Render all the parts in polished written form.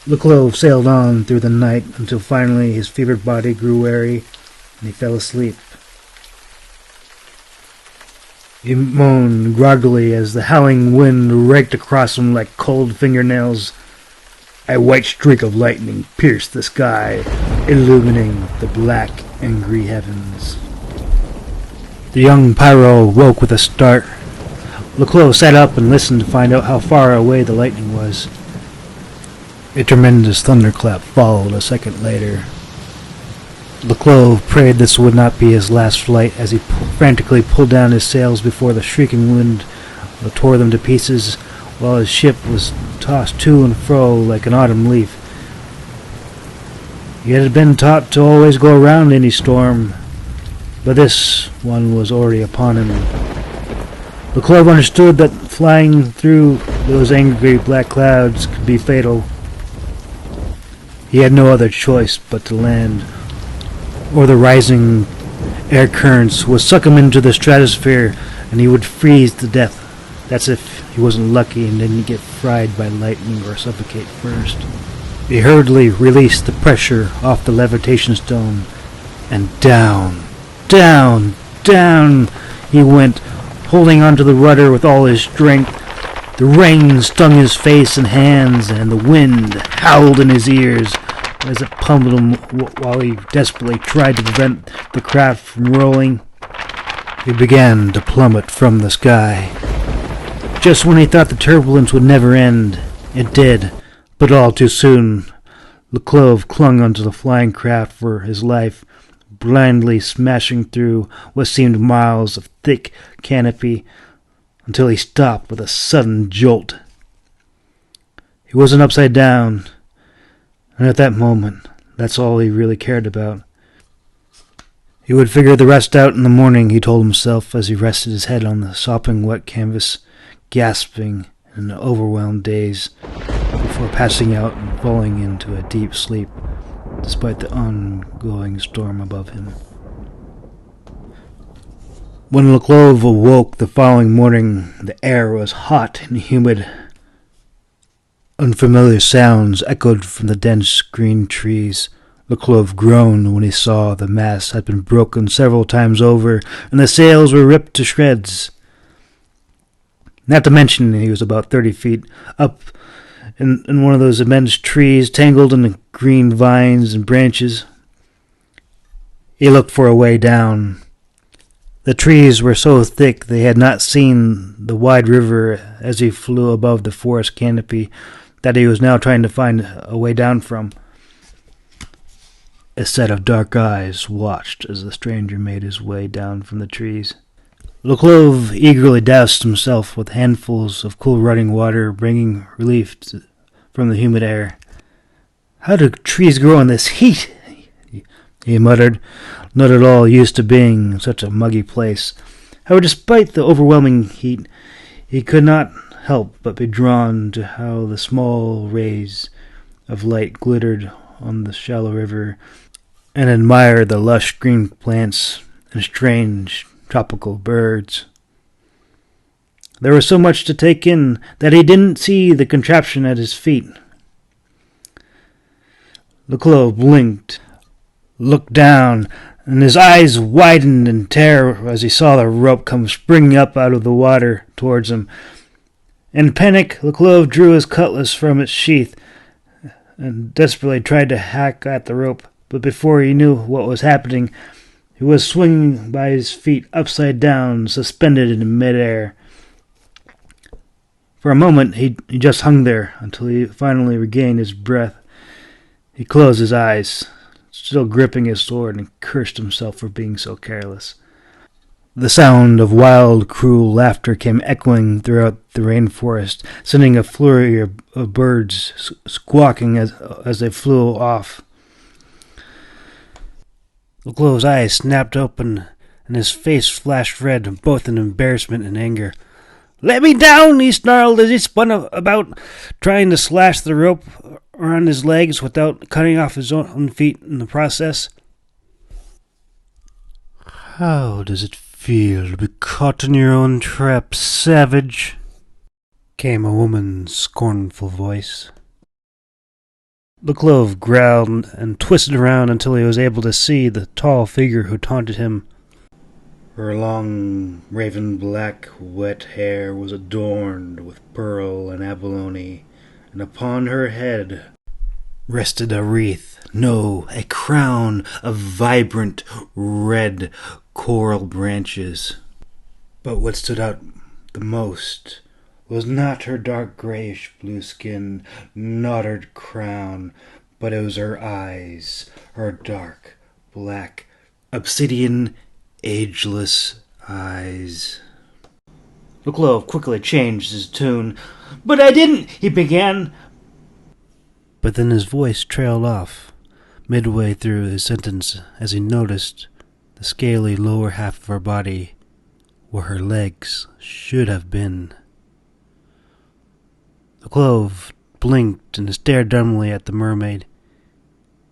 The Clove sailed on through the night until finally his fevered body grew weary and he fell asleep. He moaned groggily as the howling wind raked across him like cold fingernails. A white streak of lightning pierced the sky, illumining the black, angry heavens. The young pyro woke with a start. The Clove sat up and listened to find out how far away the lightning was. A tremendous thunderclap followed a second later. The Clove prayed this would not be his last flight as he frantically pulled down his sails before the shrieking wind tore them to pieces, while his ship was tossed to and fro like an autumn leaf. He had been taught to always go around any storm, but this one was already upon him. The Clove understood that flying through those angry black clouds could be fatal. He had no other choice but to land, or the rising air currents would suck him into the stratosphere and he would freeze to death. That's if he wasn't lucky and didn't get fried by lightning or suffocate first. He hurriedly released the pressure off the levitation stone, and down, down, down he went, holding onto the rudder with all his strength. The rain stung his face and hands, and the wind howled in his ears as it pummeled him while he desperately tried to prevent the craft from rolling. He began to plummet from the sky. Just when he thought the turbulence would never end, it did, but all too soon. The Clove clung onto the flying craft for his life, blindly smashing through what seemed miles of thick canopy, until he stopped with a sudden jolt. He wasn't upside down, and at that moment, that's all he really cared about. He would figure the rest out in the morning, he told himself as he rested his head on the sopping wet canvas, gasping in an overwhelmed daze, before passing out and falling into a deep sleep, despite the ongoing storm above him. When the Clove awoke the following morning, the air was hot and humid. Unfamiliar sounds echoed from the dense green trees. The Clove groaned when he saw the mast had been broken several times over, and the sails were ripped to shreds. Not to mention he was about 30 feet up in one of those immense trees, tangled in the green vines and branches. He looked for a way down. The trees were so thick they had not seen the wide river as he flew above the forest canopy that he was now trying to find a way down from. A set of dark eyes watched as the stranger made his way down from the trees. The Clove eagerly doused himself with handfuls of cool running water, bringing relief from the humid air. "How do trees grow in this heat?" he muttered, not at all used to being in such a muggy place. However, despite the overwhelming heat, he could not help but be drawn to how the small rays of light glittered on the shallow river, and admire the lush green plants and strange tropical birds. There was so much to take in that he didn't see the contraption at his feet. The Clove blinked, looked down, and his eyes widened in terror as he saw the rope come springing up out of the water towards him. In panic, the Clove drew his cutlass from its sheath and desperately tried to hack at the rope, but before he knew what was happening, he was swinging by his feet upside down, suspended in midair. For a moment, he just hung there until he finally regained his breath. He closed his eyes, still gripping his sword, and cursed himself for being so careless. The sound of wild, cruel laughter came echoing throughout the rainforest, sending a flurry of birds squawking as they flew off. The Clove's eyes snapped open, and his face flashed red, both in embarrassment and anger. "Let me down!" he snarled as he spun about, trying to slash the rope around his legs without cutting off his own feet in the process. "How does it feel to be caught in your own trap, savage?" came a woman's scornful voice. The clove growled and twisted around until he was able to see the tall figure who taunted him. Her long, raven-black, wet hair was adorned with pearl and abalone, and upon her head rested a wreath, no, a crown of vibrant red coral branches. But what stood out the most was not her dark grayish-blue skin, not her crown, but it was her eyes, her dark, black, obsidian, ageless eyes. The clove quickly changed his tune. "But I didn't," he began. But then his voice trailed off, midway through his sentence, as he noticed the scaly lower half of her body, where her legs should have been. The clove blinked and stared dumbly at the mermaid.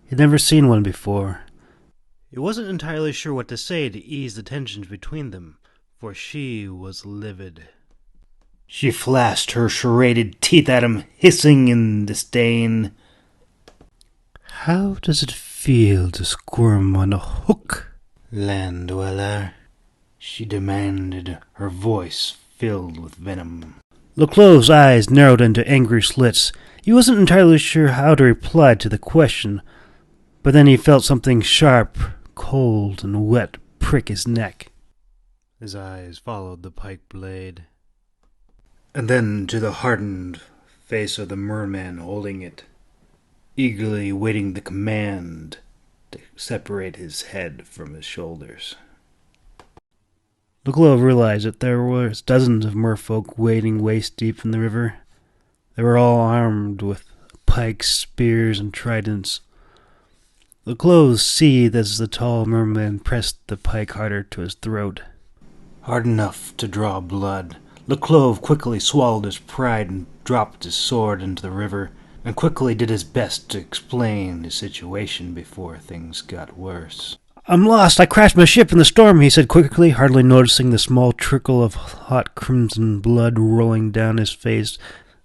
He'd never seen one before. He wasn't entirely sure what to say to ease the tensions between them, for she was livid. She flashed her serrated teeth at him, hissing in disdain. "How does it feel to squirm on a hook, land dweller?" she demanded, her voice filled with venom. The clove's eyes narrowed into angry slits. He wasn't entirely sure how to reply to the question, but then he felt something sharp, cold, and wet prick his neck. His eyes followed the pike blade, and then to the hardened face of the merman holding it, eagerly waiting the command to separate his head from his shoulders. The clove realized that there were dozens of merfolk wading waist-deep in the river. They were all armed with pikes, spears, and tridents. The clove seethed as the tall merman pressed the pike harder to his throat. Hard enough to draw blood. The clove quickly swallowed his pride and dropped his sword into the river, and quickly did his best to explain his situation before things got worse. "I'm lost. I crashed my ship in the storm," he said quickly, hardly noticing the small trickle of hot crimson blood rolling down his face.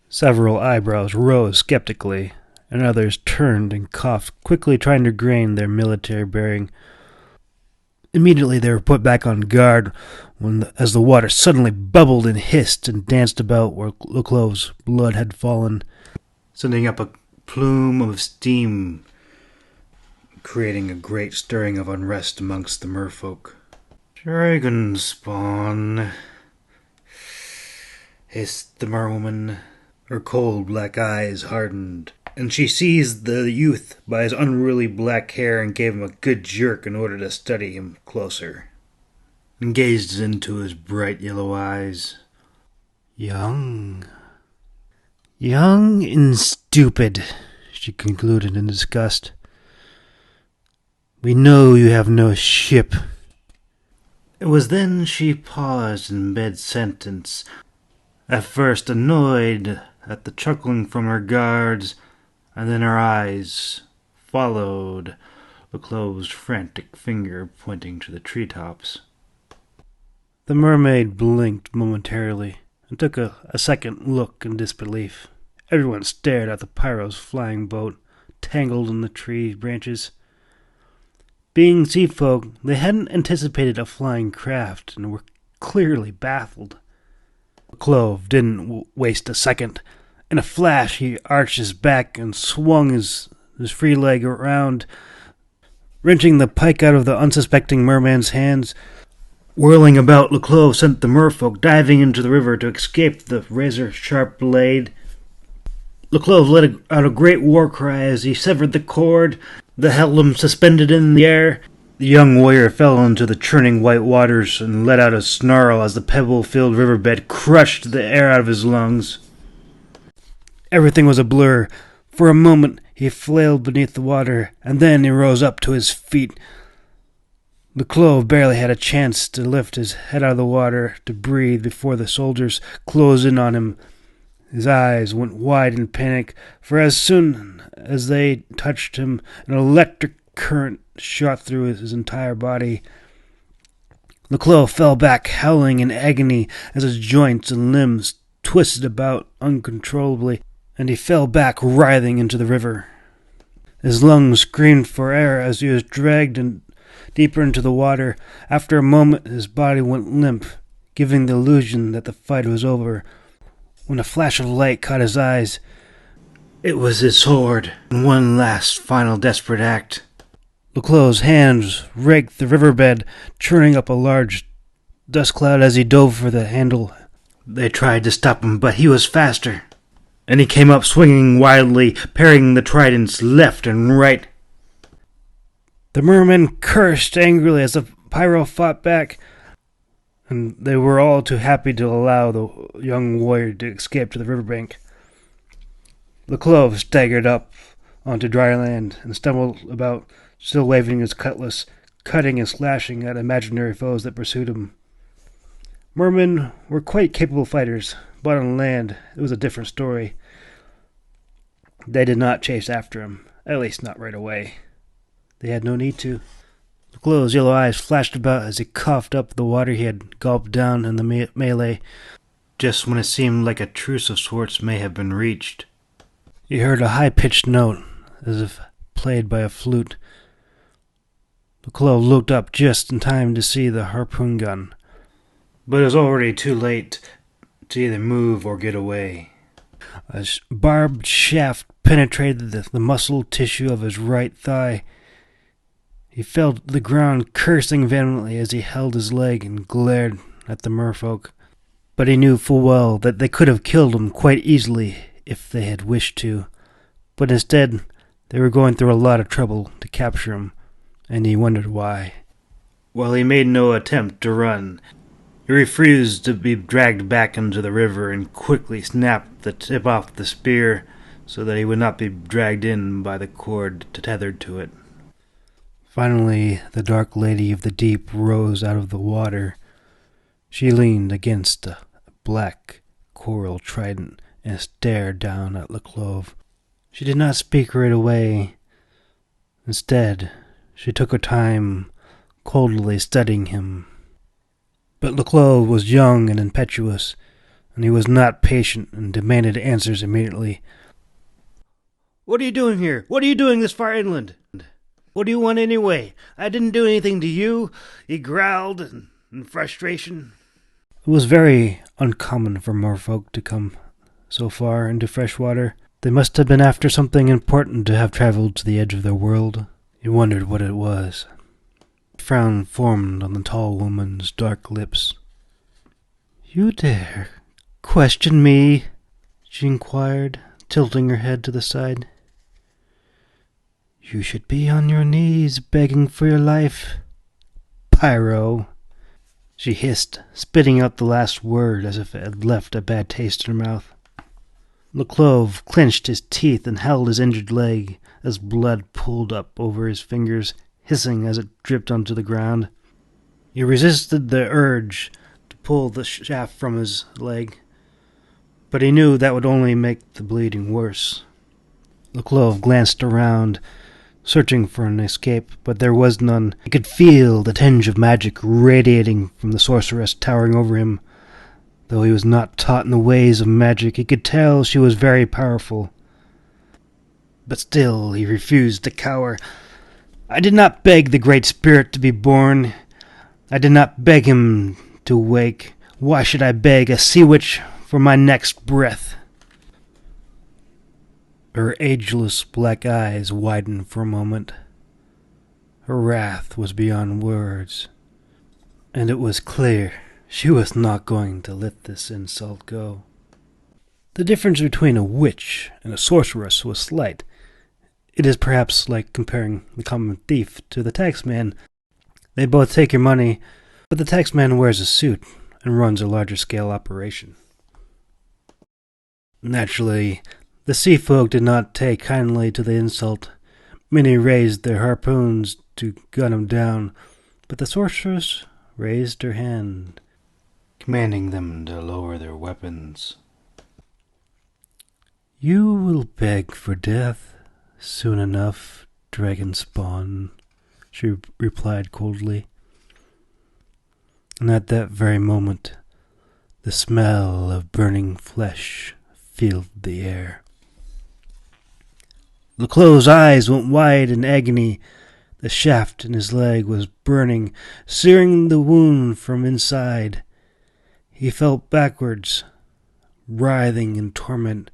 Several eyebrows rose skeptically, and others turned and coughed, quickly trying to regain their military bearing. Immediately they were put back on guard as the water suddenly bubbled and hissed and danced about where the clove's blood had fallen, sending up a plume of steam, creating a great stirring of unrest amongst the merfolk. "Dragon spawn," hissed the merwoman. Her cold black eyes hardened, and she seized the youth by his unruly black hair and gave him a good jerk in order to study him closer, and gazed into his bright yellow eyes. Young and stupid," she concluded in disgust. "We know you have no ship." It was then she paused in mid-sentence, at first annoyed at the chuckling from her guards, and then her eyes followed the clove's frantic finger pointing to the treetops. The mermaid blinked momentarily and took a second look in disbelief. Everyone stared at the pyro's flying boat, tangled in the tree branches. Being sea folk, they hadn't anticipated a flying craft and were clearly baffled. The clove didn't waste a second. In a flash, he arched his back and swung his free leg around, wrenching the pike out of the unsuspecting merman's hands. Whirling about, the clove sent the merfolk diving into the river to escape the razor-sharp blade. The clove let out a great war cry as he severed the cord that held him suspended in the air. The young warrior fell into the churning white waters and let out a snarl as the pebble-filled riverbed crushed the air out of his lungs. Everything was a blur. For a moment he flailed beneath the water, and then he rose up to his feet. The clove barely had a chance to lift his head out of the water to breathe before the soldiers closed in on him. His eyes went wide in panic, for as soon as they touched him, an electric current shot through his entire body. The clove fell back, howling in agony as his joints and limbs twisted about uncontrollably, and he fell back writhing into the river. His lungs screamed for air as he was dragged deeper into the water. After a moment, his body went limp, giving the illusion that the fight was over. When a flash of light caught his eyes, it was his sword, in one last, final desperate act. Leclose's hands raked the riverbed, churning up a large dust cloud as he dove for the handle. They tried to stop him, but he was faster, and he came up swinging wildly, parrying the tridents left and right. The mermen cursed angrily as the pyro fought back, and they were all too happy to allow the young warrior to escape to the riverbank. Leclove staggered up onto dry land and stumbled about, still waving his cutlass, cutting and slashing at imaginary foes that pursued him. Mermen were quite capable fighters, but on land it was a different story. They did not chase after him, at least not right away. They had no need to. Leclose's yellow eyes flashed about as he coughed up the water he had gulped down in the melee, just when it seemed like a truce of sorts may have been reached. He heard a high-pitched note, as if played by a flute. Leclove looked up just in time to see the harpoon gun, but it was already too late to either move or get away. A barbed shaft penetrated the muscle tissue of his right thigh. He fell to the ground, cursing vehemently as he held his leg and glared at the merfolk. But he knew full well that they could have killed him quite easily if they had wished to. But instead, they were going through a lot of trouble to capture him, and he wondered why. While he made no attempt to run, he refused to be dragged back into the river and quickly snapped the tip off the spear so that he would not be dragged in by the cord tethered to it. Finally, the dark lady of the deep rose out of the water. She leaned against a black coral trident and stared down at Leclove. She did not speak right away. Instead, she took her time, coldly studying him. But Leclove was young and impetuous, and he was not patient and demanded answers immediately. "What are you doing here? What are you doing this far inland? What do you want anyway? I didn't do anything to you," he growled in frustration. It was very uncommon for merfolk to come so far into fresh water. They must have been after something important to have traveled to the edge of their world. He wondered what it was. A frown formed on the tall woman's dark lips. "You dare question me?" she inquired, tilting her head to the side. "You should be on your knees begging for your life, Pyro," she hissed, spitting out the last word as if it had left a bad taste in her mouth. Leclove clenched his teeth and held his injured leg as blood pooled up over his fingers, hissing as it dripped onto the ground. He resisted the urge to pull the shaft from his leg, but he knew that would only make the bleeding worse. Leclove glanced around, searching for an escape, but there was none. He could feel the tinge of magic radiating from the sorceress towering over him. Though he was not taught in the ways of magic, he could tell she was very powerful. But still he refused to cower. "I did not beg the Great Spirit to be born. I did not beg him to wake. Why should I beg a sea witch for my next breath?" Her ageless black eyes widened for a moment. Her wrath was beyond words, and it was clear she was not going to let this insult go. The difference between a witch and a sorceress was slight. It is perhaps like comparing the common thief to the taxman. They both take your money, but the taxman wears a suit and runs a larger-scale operation. Naturally, the sea folk did not take kindly to the insult. Many raised their harpoons to gun him down, but the sorceress raised her hand, commanding them to lower their weapons. "You will beg for death soon enough, dragon spawn," she replied coldly. And at that very moment, the smell of burning flesh filled the air. Leclose's eyes went wide in agony. The shaft in his leg was burning, searing the wound from inside. He fell backwards, writhing in torment,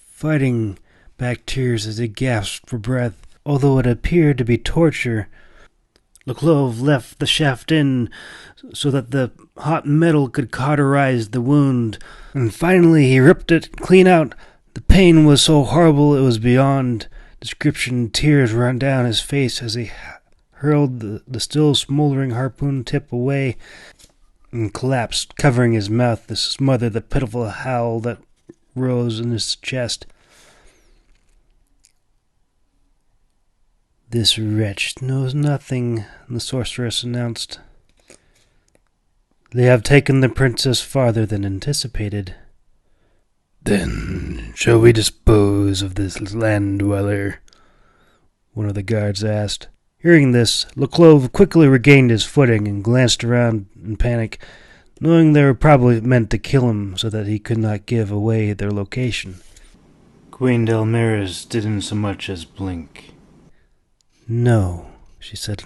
fighting back tears as he gasped for breath. Although it appeared to be torture, Leclose left the shaft in so that the hot metal could cauterize the wound, and finally he ripped it clean out. The pain was so horrible it was beyond description. Tears ran down his face as he hurled the still smoldering harpoon tip away and collapsed, covering his mouth to smother the pitiful howl that rose in his chest. "This wretch knows nothing," the sorceress announced. "They have taken the princess farther than anticipated." "Then shall we dispose of this land-dweller?" one of the guards asked. Hearing this, Leclose quickly regained his footing and glanced around in panic, knowing they were probably meant to kill him so that he could not give away their location. Queen Delmaris didn't so much as blink. "No," she said.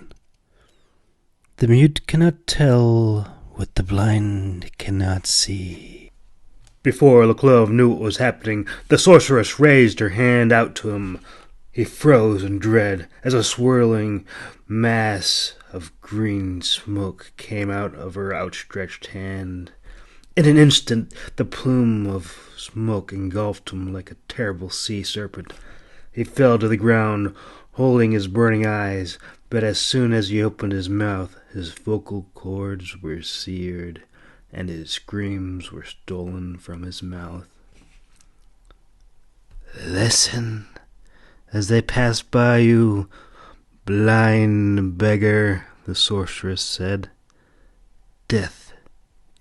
"The mute cannot tell what the blind cannot see." Before Leclose knew what was happening, the sorceress raised her hand out to him. He froze in dread as a swirling mass of green smoke came out of her outstretched hand. In an instant, the plume of smoke engulfed him like a terrible sea serpent. He fell to the ground, holding his burning eyes, but as soon as he opened his mouth, his vocal cords were seared, and his screams were stolen from his mouth. "Listen as they pass by you, blind beggar," the sorceress said. "Death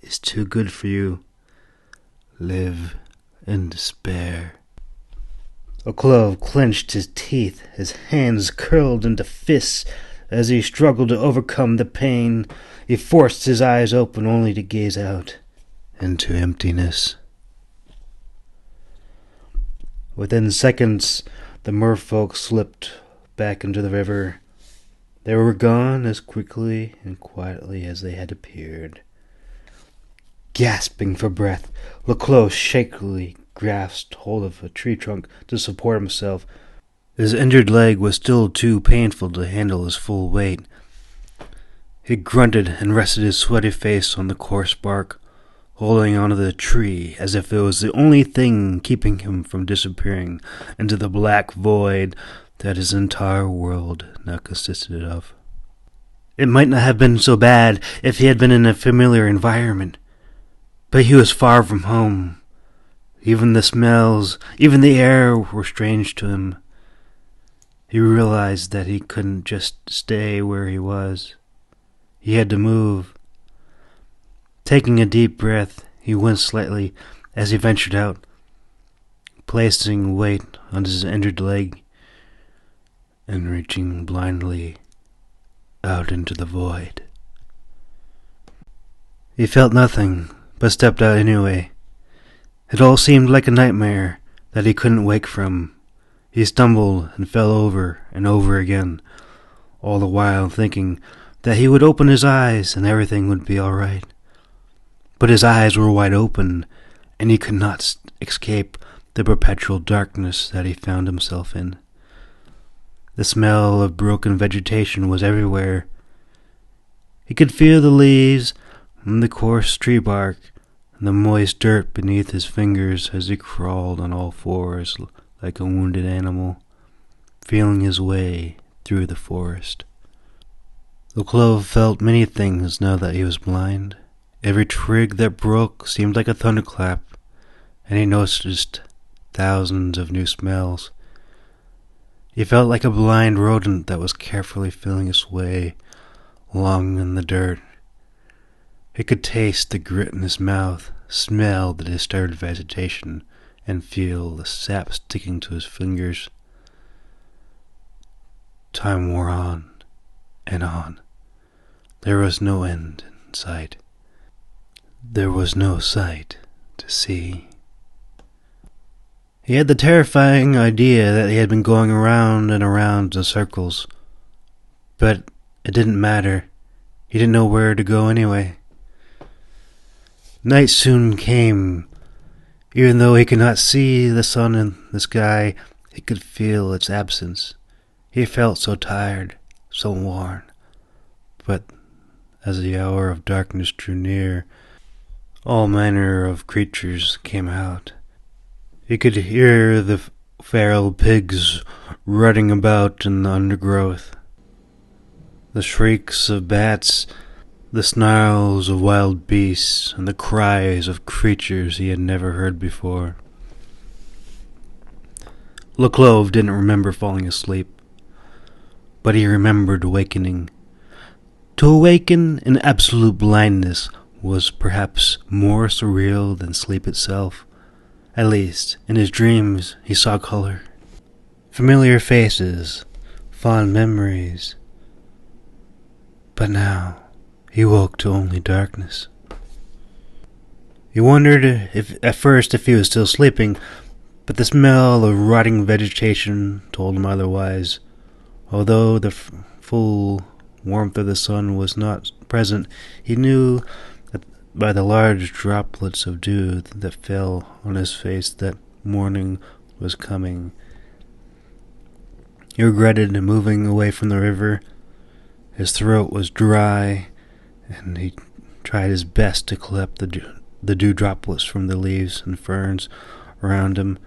is too good for you. Live in despair." Leclose clenched his teeth, his hands curled into fists as he struggled to overcome the pain. He forced his eyes open only to gaze out into emptiness. Within seconds, the merfolk slipped back into the river. They were gone as quickly and quietly as they had appeared. Gasping for breath, Leclose shakily grasped hold of a tree trunk to support himself. His injured leg was still too painful to handle his full weight. He grunted and rested his sweaty face on the coarse bark, holding onto the tree as if it was the only thing keeping him from disappearing into the black void that his entire world now consisted of. It might not have been so bad if he had been in a familiar environment, but he was far from home. Even the smells, even the air were strange to him. He realized that he couldn't just stay where he was. He had to move. Taking a deep breath, he winced slightly as he ventured out, placing weight on his injured leg and reaching blindly out into the void. He felt nothing, but stepped out anyway. It all seemed like a nightmare that he couldn't wake from. He stumbled and fell over and over again, all the while thinking that he would open his eyes and everything would be all right. But his eyes were wide open, and he could not escape the perpetual darkness that he found himself in. The smell of broken vegetation was everywhere. He could feel the leaves and the coarse tree bark and the moist dirt beneath his fingers as he crawled on all fours like a wounded animal, feeling his way through the forest. Leclose felt many things now that he was blind. Every twig that broke seemed like a thunderclap, and he noticed thousands of new smells. He felt like a blind rodent that was carefully feeling its way along in the dirt. He could taste the grit in his mouth, smell the disturbed vegetation, and feel the sap sticking to his fingers. Time wore on and on. There was no end in sight. There was no sight to see. He had the terrifying idea that he had been going around and around in circles. But it didn't matter. He didn't know where to go anyway. Night soon came. Even though he could not see the sun in the sky, he could feel its absence. He felt so tired, so worn. But as the hour of darkness drew near, all manner of creatures came out. He could hear the feral pigs rutting about in the undergrowth, the shrieks of bats, the snarls of wild beasts, and the cries of creatures he had never heard before. Leclove didn't remember falling asleep, but he remembered awakening. To awaken in absolute blindness was perhaps more surreal than sleep itself. At least, in his dreams, he saw color. Familiar faces, fond memories. But now, he woke to only darkness. He wondered at first if he was still sleeping, but the smell of rotting vegetation told him otherwise. Although the full warmth of the sun was not present, he knew that by the large droplets of dew that fell on his face that morning was coming. He regretted moving away from the river. His throat was dry, and he tried his best to collect the dew droplets from the leaves and ferns around him,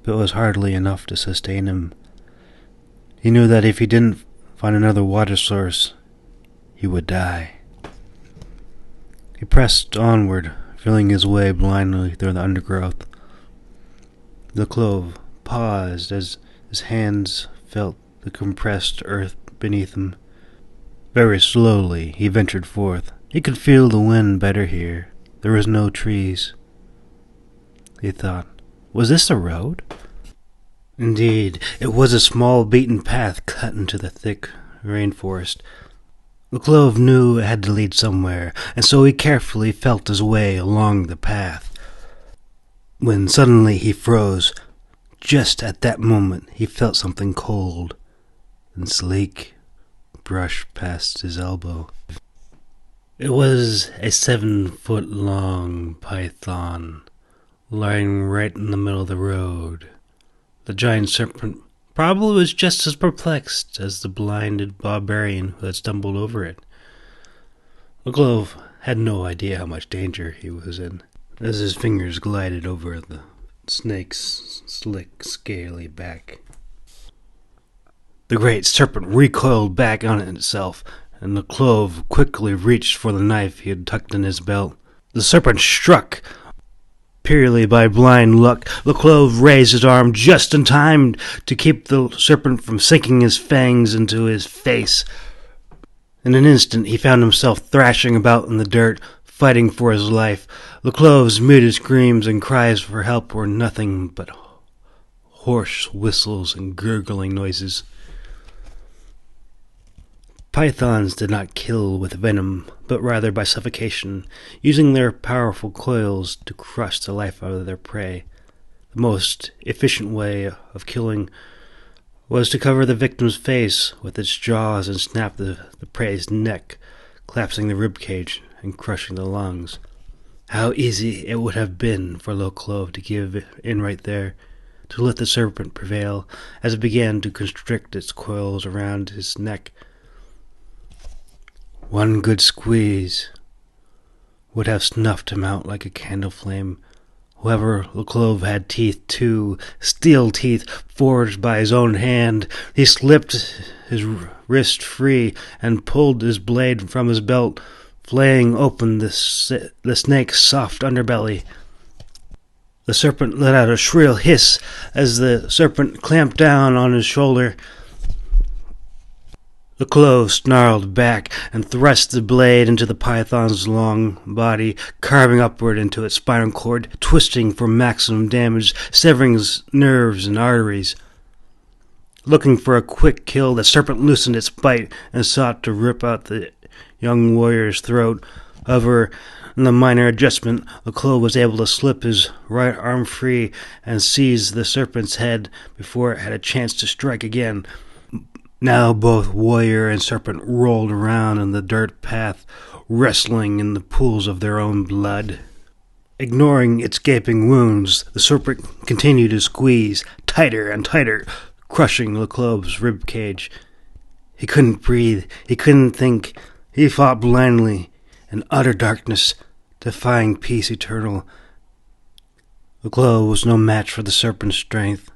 but it was hardly enough to sustain him. He knew that if he didn't find another water source, he would die. He pressed onward, feeling his way blindly through the undergrowth. Leclove paused as his hands felt the compressed earth beneath him. Very slowly he ventured forth. He could feel the wind better here. There was no trees. He thought, was this a road? Indeed, it was a small beaten path cut into the thick rainforest. Leclove knew it had to lead somewhere, and so he carefully felt his way along the path. When suddenly he froze. Just at that moment he felt something cold and sleek brush past his elbow. It was a 7-foot-long python lying right in the middle of the road. The giant serpent probably was just as perplexed as the blinded barbarian who had stumbled over it. Leclove had no idea how much danger he was in as his fingers glided over the snake's slick, scaly back. The great serpent recoiled back on itself, and Leclove quickly reached for the knife he had tucked in his belt. The serpent struck. Purely by blind luck, Leclove raised his arm just in time to keep the serpent from sinking his fangs into his face. In an instant, he found himself thrashing about in the dirt, fighting for his life. Leclove's muted screams and cries for help were nothing but hoarse whistles and gurgling noises. Pythons did not kill with venom, but rather by suffocation, using their powerful coils to crush the life out of their prey. The most efficient way of killing was to cover the victim's face with its jaws and snap the prey's neck, collapsing the ribcage and crushing the lungs. How easy it would have been for Leclove to give in right there, to let the serpent prevail as it began to constrict its coils around his neck. One good squeeze would have snuffed him out like a candle flame. However, Leclove had teeth too, steel teeth forged by his own hand. He slipped his wrist free and pulled his blade from his belt, flaying open the snake's soft underbelly. The serpent let out a shrill hiss as the serpent clamped down on his shoulder. Leclove snarled back and thrust the blade into the python's long body, carving upward into its spinal cord, twisting for maximum damage, severing its nerves and arteries. Looking for a quick kill, the serpent loosened its bite and sought to rip out the young warrior's throat, However, in the minor adjustment, the Clove was able to slip his right arm free and seize the serpent's head before it had a chance to strike again. Now both warrior and serpent rolled around in the dirt path, wrestling in the pools of their own blood. Ignoring its gaping wounds, the serpent continued to squeeze, tighter and tighter, crushing the Clove's ribcage. He couldn't breathe, he couldn't think, he fought blindly, in utter darkness, defying peace eternal. The Clove was no match for the serpent's strength.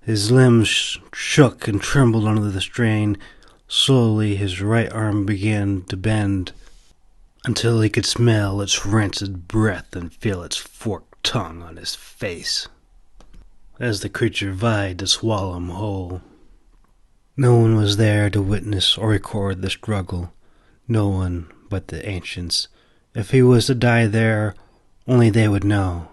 His limbs shook and trembled under the strain. Slowly his right arm began to bend, until he could smell its rancid breath and feel its forked tongue on his face, as the creature vied to swallow him whole. No one was there to witness or record the struggle, no one but the ancients. If he was to die there, only they would know.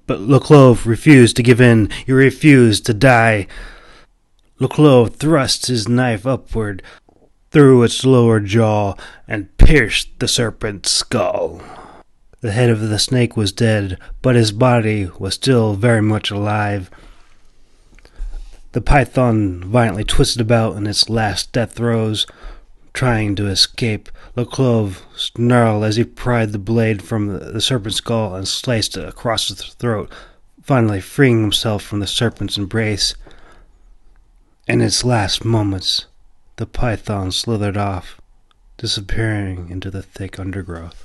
But Le Clove refused to give in. He refused to die. Le Clove thrust his knife upward through its lower jaw and pierced the serpent's skull. The head of the snake was dead, but his body was still very much alive. The python violently twisted about in its last death throes, trying to escape. Le Clove snarled as he pried the blade from the serpent's skull and sliced it across his throat, finally freeing himself from the serpent's embrace. In its last moments, the python slithered off, disappearing into the thick undergrowth.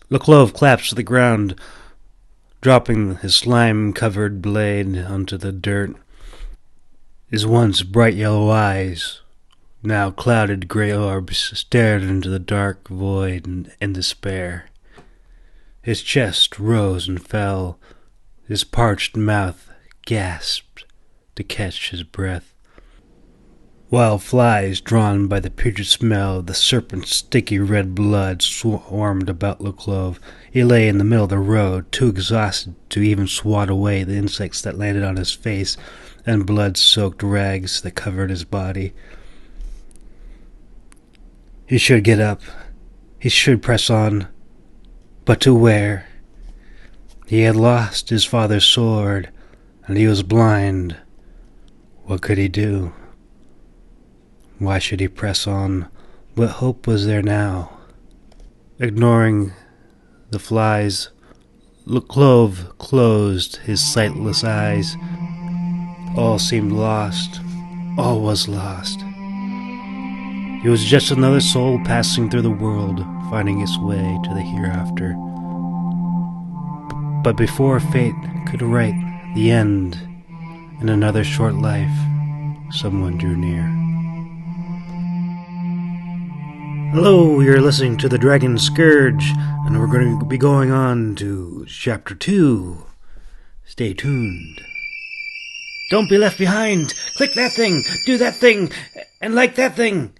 Le Clove collapsed to the ground, dropping his slime-covered blade onto the dirt. His once bright yellow eyes, now clouded gray orbs, stared into the dark void in despair. His chest rose and fell. His parched mouth gasped to catch his breath, while flies, drawn by the putrid smell of the serpent's sticky red blood, swarmed about Le Clove. He lay in the middle of the road, too exhausted to even swat away the insects that landed on his face and blood-soaked rags that covered his body. He should get up. He should press on. But to where? He had lost his father's sword, and he was blind. What could he do? Why should he press on? What hope was there now? Ignoring the flies, Le Clove closed his sightless eyes. All seemed lost. All was lost. He was just another soul passing through the world, finding its way to the hereafter. But before fate could write the end in another short life, someone drew near. Hello, you're listening to the Dragon Scourge, and we're going to be going on to Chapter 2. Stay tuned. Don't be left behind! Click that thing! Do that thing! And like that thing!